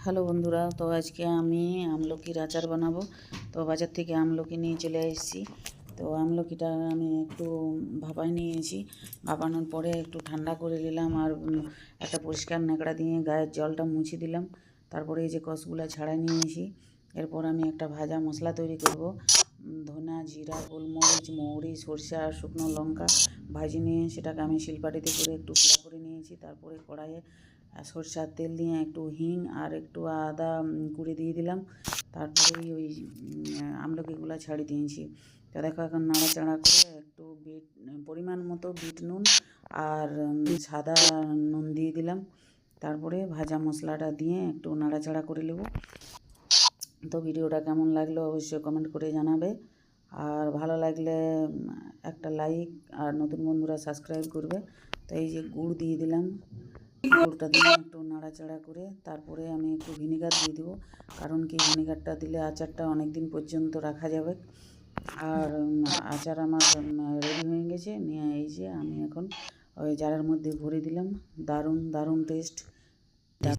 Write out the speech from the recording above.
Hello বন্ধুরা, তো আজকে আমি আমলকির আচার বানাবো। তো বাজার থেকে আমলকি নিয়ে চলে এসেছি। তো আমলকিটা আমি একটু ভাপায় নিয়েছি। ভাপানোর পরে একটু ঠান্ডা করে নিলাম আর একটা পরিষ্কার ন্যাকড়া দিয়ে গায়ের জলটা মুছে দিলাম। তারপরে এই যে কষগুলো ছাড়াই নিয়েছি। এরপর আমি একটা ভাজা মশলা তৈরি করব। ধনা, জিরা, গোলমরিচ, মৌরি, সরষে আর শুকনো লঙ্কা ভাজি নিয়ে সেটাকে আমি শিলপাটিতে করে একটু গুঁড়া করে নিয়েছি। তারপরে কড়াইয়ে সরষের তেল দিয়ে একটু হিং আর একটু আদা কুড়ি দিয়ে দিলাম। তারপরে ওই আমলকিগুলো ছাড়িয়ে দিয়েছি। তো দেখো এখন নাড়াচাড়া করে একটু বিট পরিমাণ মতো বিট নুন আর সাদা নুন দিয়ে দিলাম। তারপরে ভাজা মশলাটা দিয়ে একটু নাড়াচাড়া করে নেব। তো ভিডিওটা কেমন লাগলো অবশ্যই কমেন্ট করে জানাবে, আর ভালো লাগলে একটা লাইক আর নতুন বন্ধুরা সাবস্ক্রাইব করবে। তো এই যে গুড় দিয়ে দিলাম, গুড়টা দিয়ে একটু নাড়াচাড়া করে তারপরে আমি একটু ভিনেগার দিয়ে দেবো, কারণ কি ভিনেগারটা দিলে আচারটা অনেক দিন পর্যন্ত রাখা যাবে। আর আচার আমার রেডি হয়ে গেছে। নিয়ে এই যে আমি এখন ওই জারের মধ্যে ভরে দিলাম। দারুণ দারুণ টেস্ট।